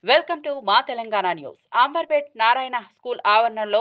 Welcome to మా Telangana news. Amberpet Narayana school ఆవరణలో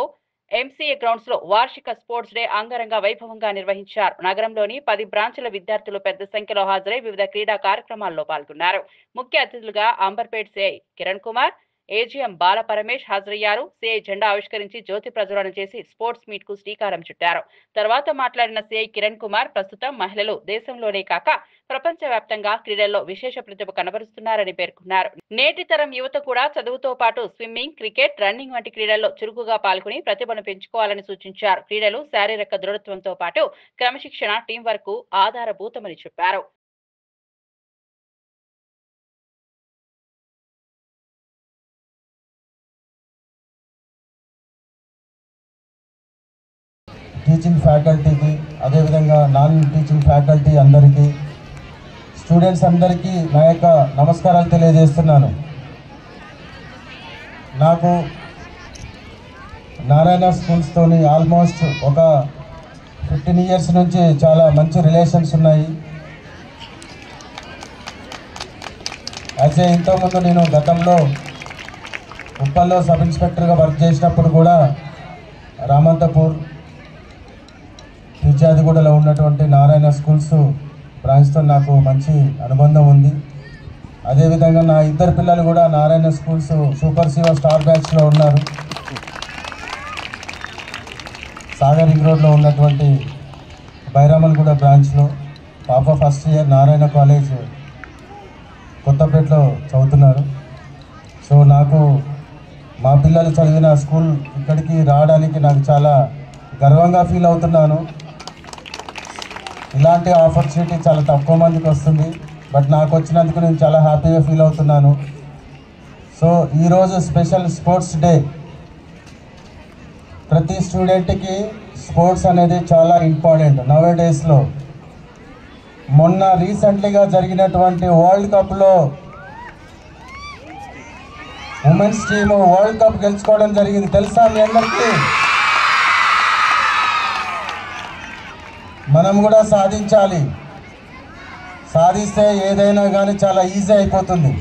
MCA grounds లో వార్షిక స్పోర్ట్స్ డే అంగరంగ వైభవంగా నిర్వహించారు. నగరంలోని 10 బ్రాంచుల విద్యార్థులు పెద్ద సంఖ్యలో హాజరై వివిధ క్రీడా కార్యక్రమాల్లో పాల్గొన్నారు. ముఖ్య అతిథులుగా అంబర్పేట్ సిఐ కిరణ్ కుమార్, ఏజీఎం బాల పరమేష్ హాజరయ్యారు. సిఐ జెండా ఆవిష్కరించి జ్యోతి ప్రజ్వలన చేసి స్పోర్ట్స్ మీట్ కు శ్రీకారం చుట్టారు. తర్వాత మాట్లాడిన సిఐ కిరణ్ కుమార్, ప్రస్తుతం మహిళలు దేశంలోనే కాక ప్రపంచవ్యాప్తంగా క్రీడల్లో విశేష ప్రతిభ కనబరుస్తున్నారని పేర్కొన్నారు. నేటి తరం యువత కూడా చదువుతో పాటు స్విమ్మింగ్, క్రికెట్, రన్నింగ్ వంటి క్రీడల్లో చురుకుగా పాల్గొని ప్రతిభను పెంచుకోవాలని సూచించారు. క్రీడలు శారీరక దృఢత్వంతో పాటు క్రమశిక్షణ, టీం వర్క్ ఆధారభూతమని చెప్పారు. టీచింగ్ ఫ్యాకల్టీకి, అదేవిధంగా నాన్ టీచింగ్ ఫ్యాకల్టీ అందరికీ, స్టూడెంట్స్ అందరికీ నా యొక్క నమస్కారాలు తెలియజేస్తున్నాను. నాకు నారాయణ స్కూల్స్తోని ఆల్మోస్ట్ ఒక 15 ఇయర్స్ నుంచి చాలా మంచి రిలేషన్స్ ఉన్నాయి. అయితే ఇంతకుముందు నేను గతంలో ఉప్పల్లో సబ్ ఇన్స్పెక్టర్గా వర్క్ చేసినప్పుడు కూడా రామంతపూర్, పిర్జాదిగూడలో ఉన్నటువంటి నారాయణ స్కూల్స్ బ్రాంచ్తో నాకు మంచి అనుబంధం ఉంది. అదేవిధంగా నా ఇద్దరు పిల్లలు కూడా Narayana schools super Siva star బ్యాచ్లో ఉన్నారు. సాగర్ రింగ్ రోడ్లో ఉన్నటువంటి బైరామన్గూడ బ్రాంచ్లో, పాప ఫస్ట్ ఇయర్ నారాయణ కాలేజ్ కొత్తపేటలో చదువుతున్నారు. సో నాకు మా పిల్లలు చదివిన స్కూల్ ఇక్కడికి రావడానికి నాకు చాలా గర్వంగా ఫీల్ అవుతున్నాను. ఇలాంటి ఆపర్చునిటీ చాలా తక్కువ మందికి వస్తుంది, బట్ నాకు వచ్చినందుకు నేను చాలా హ్యాపీగా ఫీల్ అవుతున్నాను. సో ఈరోజు స్పెషల్ స్పోర్ట్స్ డే. ప్రతి స్టూడెంట్కి స్పోర్ట్స్ అనేది చాలా ఇంపార్టెంట్ నవ్ డేస్లో. మొన్న రీసెంట్లీగా జరిగినటువంటి వరల్డ్ కప్లో ఉమెన్స్ టీమ్ వరల్డ్ కప్ గెలుచుకోవడం జరిగింది. తెలుసా మీ అందరికీ? మనం కూడా సాధించాలి. సాధిస్తే ఏదైనా కానీ చాలా ఈజీ అయిపోతుంది.